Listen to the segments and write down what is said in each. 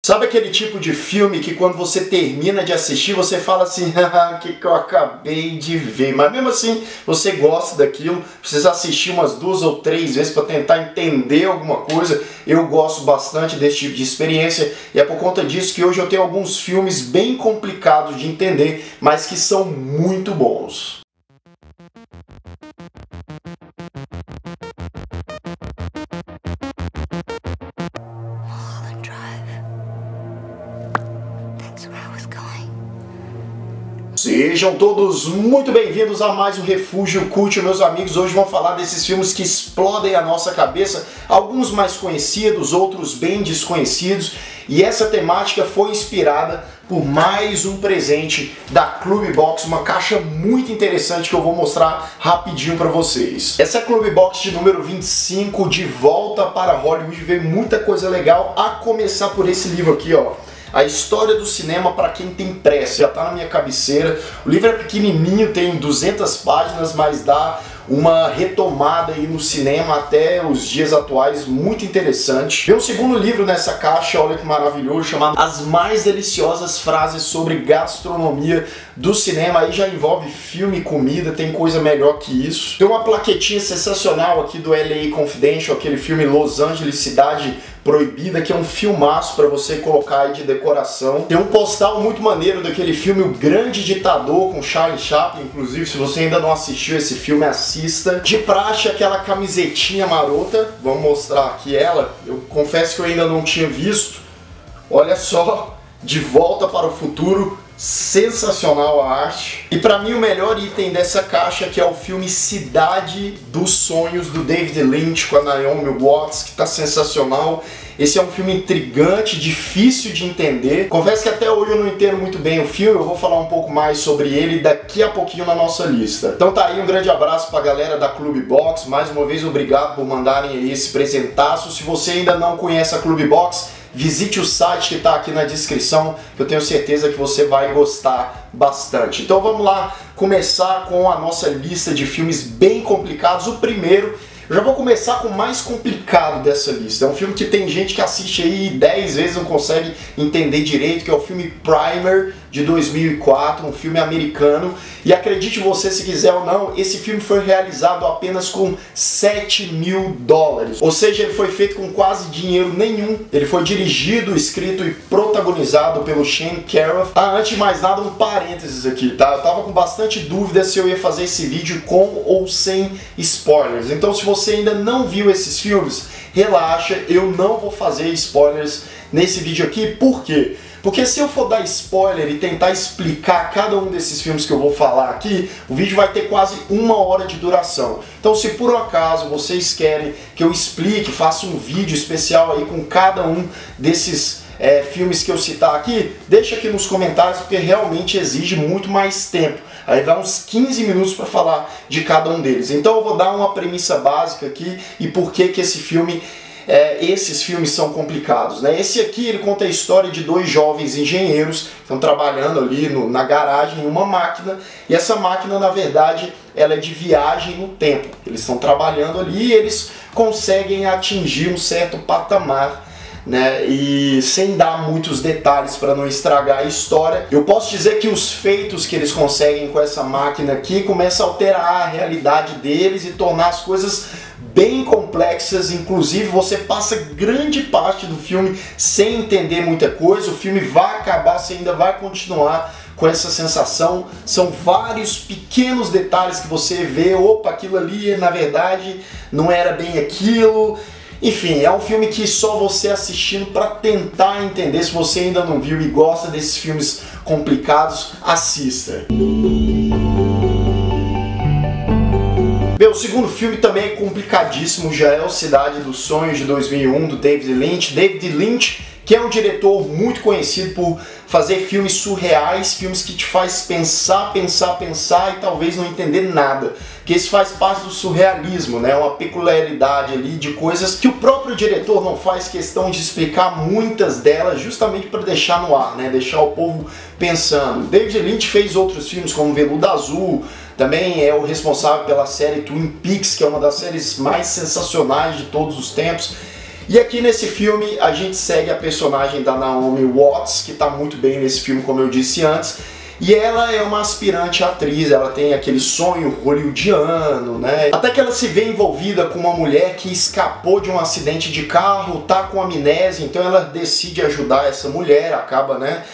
Sabe aquele tipo de filme que quando você termina de assistir, você fala assim, o que eu acabei de ver? Mas mesmo assim, você gosta daquilo, precisa assistir umas 2 ou 3 vezes para tentar entender alguma coisa. Eu gosto bastante desse tipo de experiência e é por conta disso que hoje eu tenho alguns filmes bem complicados de entender, mas que são muito bons. Sejam todos muito bem-vindos a mais um Refúgio Cult, meus amigos. Hoje vamos falar desses filmes que explodem a nossa cabeça, alguns mais conhecidos, outros bem desconhecidos. E essa temática foi inspirada por mais um presente da Clube Box, uma caixa muito interessante que eu vou mostrar rapidinho para vocês. Essa é a Clube Box de número 25, De Volta para Hollywood. Veio muita coisa legal, a começar por esse livro aqui, ó. A História do Cinema para Quem Tem Pressa, já está na minha cabeceira. O livro é pequenininho, tem 200 páginas, mas dá uma retomada aí no cinema até os dias atuais, muito interessante. Tem um segundo livro nessa caixa, olha que maravilhoso, chamado As Mais Deliciosas Frases sobre Gastronomia do Cinema. Aí já envolve filme e comida, tem coisa melhor que isso. Tem uma plaquetinha sensacional aqui do LA Confidential, aquele filme Los Angeles, Cidade Proibida, que é um filmaço para você colocar aí de decoração. Tem um postal muito maneiro daquele filme O Grande Ditador, com Charlie Chaplin. Inclusive, se você ainda não assistiu esse filme, assista. De praxe, aquela camisetinha marota. Vamos mostrar aqui ela. Eu confesso que eu ainda não tinha visto. Olha só, De Volta para o Futuro. Sensacional a arte. E para mim o melhor item dessa caixa que é o filme Cidade dos Sonhos do David Lynch com a Naomi Watts, que tá sensacional. Esse é um filme intrigante, difícil de entender. Confesso que até hoje eu não entendo muito bem o filme, eu vou falar um pouco mais sobre ele daqui a pouquinho na nossa lista. Então tá aí, um grande abraço pra galera da Clube Box. Mais uma vez, obrigado por mandarem aí esse presentaço. Se você ainda não conhece a Clube Box, visite o site que está aqui na descrição, que eu tenho certeza que você vai gostar bastante. Então vamos lá começar com a nossa lista de filmes bem complicados. O primeiro, eu já vou começar com o mais complicado dessa lista. É um filme que tem gente que assiste aí 10 vezes e não consegue entender direito, que é o filme Primer, de 2004, um filme americano. E acredite você se quiser ou não, esse filme foi realizado apenas com $7 mil. Ou seja, ele foi feito com quase dinheiro nenhum. Ele foi dirigido, escrito e protagonizado pelo Shane Carruth. Antes de mais nada, um parênteses aqui, tá? Eu tava com bastante dúvida se eu ia fazer esse vídeo com ou sem spoilers. Então, se você ainda não viu esses filmes, relaxa, eu não vou fazer spoilers nesse vídeo aqui. Por quê? Porque se eu for dar spoiler e tentar explicar cada um desses filmes que eu vou falar aqui, o vídeo vai ter quase 1 hora de duração. Então, se por acaso vocês querem que eu explique, faça um vídeo especial aí com cada um desses filmes que eu citar aqui, deixa aqui nos comentários, porque realmente exige muito mais tempo. Aí vai uns 15 minutos para falar de cada um deles. Então eu vou dar uma premissa básica aqui e por que que esse filme... esses filmes são complicados, né? Esse aqui ele conta a história de 2 jovens engenheiros que estão trabalhando ali na garagem em uma máquina, e essa máquina na verdade ela é de viagem no tempo. Eles estão trabalhando ali e eles conseguem atingir um certo patamar, né? E sem dar muitos detalhes para não estragar a história, eu posso dizer que os feitos que eles conseguem com essa máquina aqui começam a alterar a realidade deles e tornar as coisas bem complexas. Inclusive você passa grande parte do filme sem entender muita coisa. O filme vai acabar, você ainda vai continuar com essa sensação. São vários pequenos detalhes que você vê, opa, aquilo ali na verdade não era bem aquilo. Enfim, é um filme que só você assistindo para tentar entender. Se você ainda não viu e gosta desses filmes complicados, assista. Bem, o segundo filme também é complicadíssimo, já é o Cidade dos Sonhos de 2001, do David Lynch. David Lynch, que é um diretor muito conhecido por fazer filmes surreais, filmes que te faz pensar e talvez não entender nada. Que isso faz parte do surrealismo, né? Uma peculiaridade ali de coisas que o próprio diretor não faz questão de explicar muitas delas, justamente para deixar no ar, né? Deixar o povo pensando. David Lynch fez outros filmes como Veludo Azul, também é o responsável pela série Twin Peaks, que é uma das séries mais sensacionais de todos os tempos. E aqui nesse filme a gente segue a personagem da Naomi Watts, que está muito bem nesse filme, como eu disse antes. E ela é uma aspirante atriz, ela tem aquele sonho hollywoodiano, né? Até que ela se vê envolvida com uma mulher que escapou de um acidente de carro, tá com amnésia, então ela decide ajudar essa mulher, acaba, né,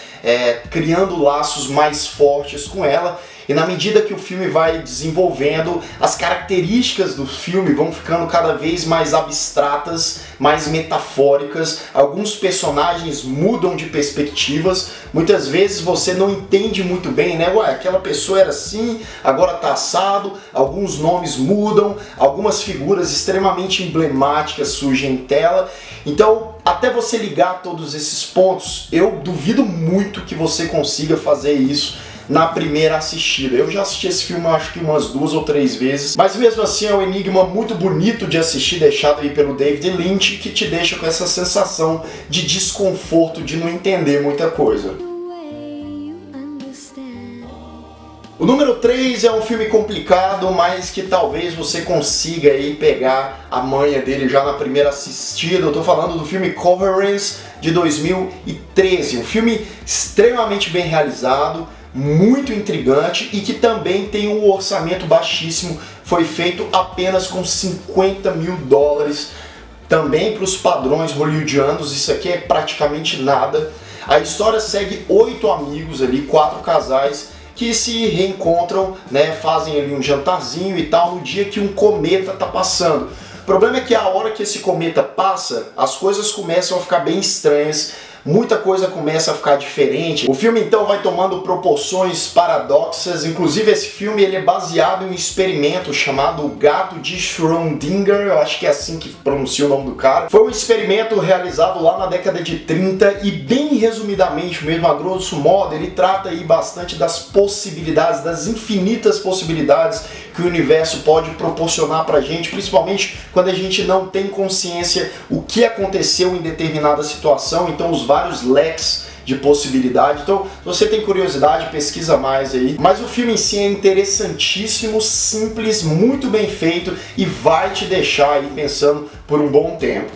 criando laços mais fortes com ela. E na medida que o filme vai desenvolvendo, as características do filme vão ficando cada vez mais abstratas, mais metafóricas. Alguns personagens mudam de perspectivas. Muitas vezes você não entende muito bem, né? Ué, aquela pessoa era assim, agora tá assado. Alguns nomes mudam, algumas figuras extremamente emblemáticas surgem em tela. Então, até você ligar todos esses pontos, eu duvido muito que você consiga fazer isso na primeira assistida. Eu já assisti esse filme acho que umas 2 ou 3 vezes, mas mesmo assim é um enigma muito bonito de assistir, deixado aí pelo David Lynch, que te deixa com essa sensação de desconforto, de não entender muita coisa. O número 3 é um filme complicado, mas que talvez você consiga aí pegar a manha dele já na primeira assistida. Eu tô falando do filme Coherence, de 2013, um filme extremamente bem realizado, muito intrigante e que também tem um orçamento baixíssimo, foi feito apenas com 50 mil dólares, também para os padrões hollywoodianos, isso aqui é praticamente nada. A história segue 8 amigos ali, 4 casais, que se reencontram, né, fazem ali um jantarzinho e tal, no dia que um cometa tá passando. O problema é que a hora que esse cometa passa, as coisas começam a ficar bem estranhas, muita coisa começa a ficar diferente. O filme então vai tomando proporções paradoxas, inclusive esse filme ele é baseado em um experimento chamado Gato de Schrödinger, eu acho que é assim que pronuncia o nome do cara. Foi um experimento realizado lá na década de 30 e bem resumidamente mesmo, a grosso modo, ele trata aí bastante das possibilidades, das infinitas possibilidades que o universo pode proporcionar pra gente, principalmente quando a gente não tem consciência o que aconteceu em determinada situação, então os vários leques de possibilidade. Então, se você tem curiosidade, pesquisa mais aí. Mas o filme em si é interessantíssimo, simples, muito bem feito e vai te deixar aí pensando por um bom tempo.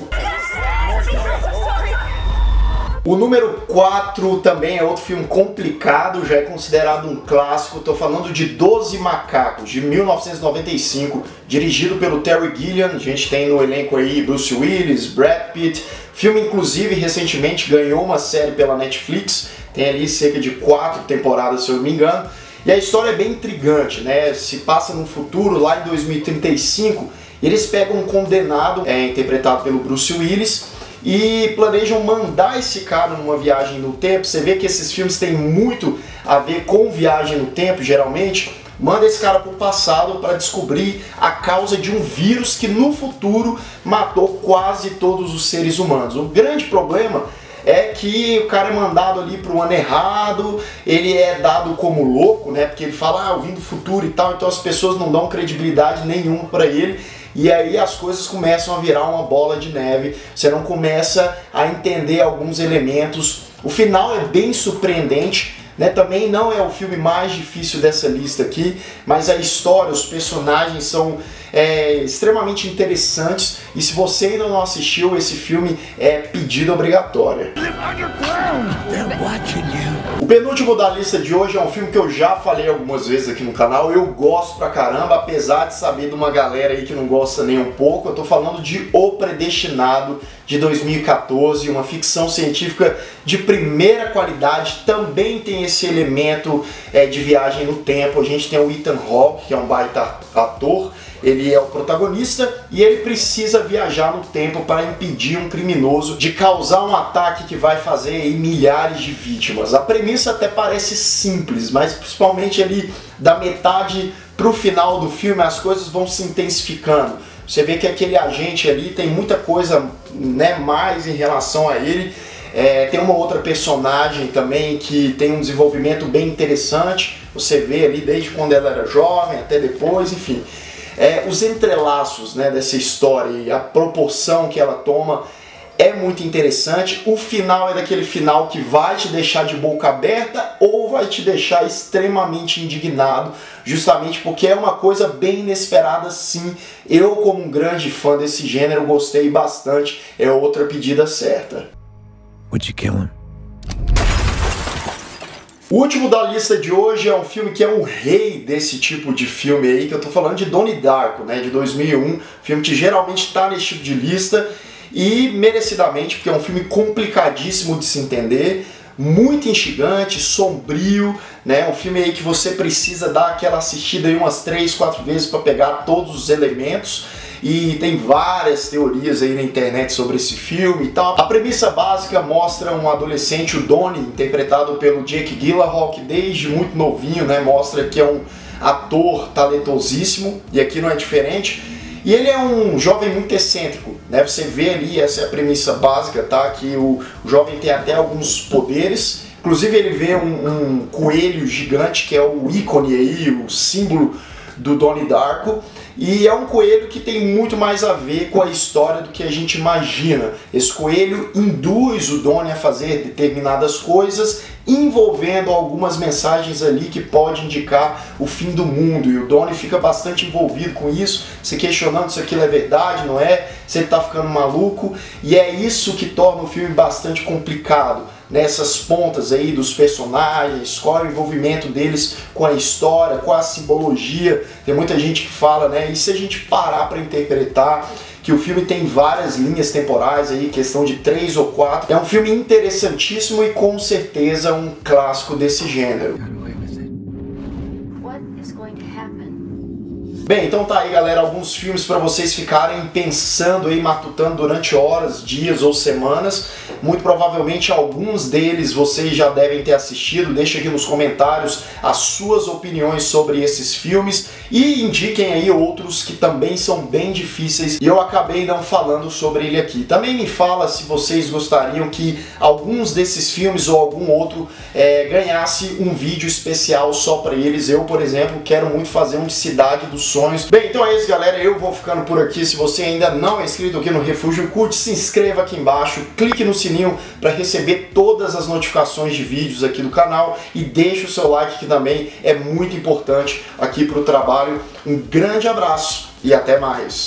O número 4 também é outro filme complicado, já é considerado um clássico. Estou falando de 12 Macacos, de 1995, dirigido pelo Terry Gilliam. A gente tem no elenco aí Bruce Willis, Brad Pitt. Filme, inclusive, recentemente ganhou uma série pela Netflix, tem ali cerca de 4 temporadas, se eu não me engano. E a história é bem intrigante, né? Se passa no futuro, lá em 2035, eles pegam um condenado, interpretado pelo Bruce Willis, e planejam mandar esse cara numa viagem no tempo. Você vê que esses filmes têm muito a ver com viagem no tempo, geralmente. Manda esse cara para o passado para descobrir a causa de um vírus que no futuro matou quase todos os seres humanos. O grande problema é que o cara é mandado ali para o ano errado, ele é dado como louco, né? Porque ele fala, eu vim do futuro e tal, então as pessoas não dão credibilidade nenhuma para ele. E aí as coisas começam a virar uma bola de neve, você não começa a entender alguns elementos. O final é bem surpreendente, né? Também não é o filme mais difícil dessa lista aqui, mas a história, os personagens são extremamente interessantes e se você ainda não assistiu, esse filme é pedida obrigatória. O penúltimo da lista de hoje é um filme que eu já falei algumas vezes aqui no canal, eu gosto pra caramba, apesar de saber de uma galera aí que não gosta nem um pouco. Eu tô falando de O Predestinado, de 2014, uma ficção científica de primeira qualidade, também tem esse elemento de viagem no tempo. A gente tem o Ethan Hawke, que é um baita ator, ele é o protagonista e ele precisa viajar no tempo para impedir um criminoso de causar um ataque que vai fazer aí milhares de vítimas. A premissa até parece simples, mas principalmente ali da metade para o final do filme as coisas vão se intensificando. Você vê que aquele agente ali tem muita coisa, né, mais em relação a ele. Tem uma outra personagem também que tem um desenvolvimento bem interessante. Você vê ali desde quando ela era jovem até depois, enfim. Os entrelaços, né, dessa história e a proporção que ela toma é muito interessante. O final é daquele final que vai te deixar de boca aberta ou vai te deixar extremamente indignado, justamente porque é uma coisa bem inesperada sim. Eu, como um grande fã desse gênero, gostei bastante. É outra pedida certa. Would you kill him? O último da lista de hoje é um filme que é um rei desse tipo de filme aí, que eu tô falando de Donnie Darko, né, de 2001, filme que geralmente tá nesse tipo de lista, e merecidamente, porque é um filme complicadíssimo de se entender, muito instigante, sombrio, né? Um filme aí que você precisa dar aquela assistida aí umas 3, 4 vezes para pegar todos os elementos. E tem várias teorias aí na internet sobre esse filme e tal. A premissa básica mostra um adolescente, o Donnie, interpretado pelo Jake Gyllenhaal, que desde muito novinho, né, mostra que é um ator talentosíssimo, e aqui não é diferente. E ele é um jovem muito excêntrico, né? Você vê ali, essa é a premissa básica, tá? Que o jovem tem até alguns poderes. Inclusive ele vê um coelho gigante, que é o ícone aí, o símbolo do Donnie Darko. E é um coelho que tem muito mais a ver com a história do que a gente imagina. Esse coelho induz o Donnie a fazer determinadas coisas, envolvendo algumas mensagens ali que pode indicar o fim do mundo. E o Donnie fica bastante envolvido com isso, se questionando se aquilo é verdade, não é, se ele tá ficando maluco. E é isso que torna o filme bastante complicado. Nessas pontas aí dos personagens, qual é o envolvimento deles com a história, com a simbologia. Tem muita gente que fala, né, e se a gente parar para interpretar, que o filme tem várias linhas temporais aí, questão de 3 ou 4. É um filme interessantíssimo e com certeza um clássico desse gênero. Bem, então tá aí, galera, alguns filmes para vocês ficarem pensando aí, matutando durante horas, dias ou semanas. Muito provavelmente alguns deles vocês já devem ter assistido. Deixa aqui nos comentários as suas opiniões sobre esses filmes e indiquem aí outros que também são bem difíceis e eu acabei não falando sobre ele aqui. Também me fala se vocês gostariam que alguns desses filmes ou algum outro ganhasse um vídeo especial só para eles. Eu, por exemplo, quero muito fazer um de Cidade dos Sonhos. Bem, então é isso, galera, eu vou ficando por aqui. Se você ainda não é inscrito aqui no Refúgio Cult, se inscreva aqui embaixo, clique no sininho para receber todas as notificações de vídeos aqui do canal e deixe o seu like, que também é muito importante aqui para o trabalho. Um grande abraço e até mais!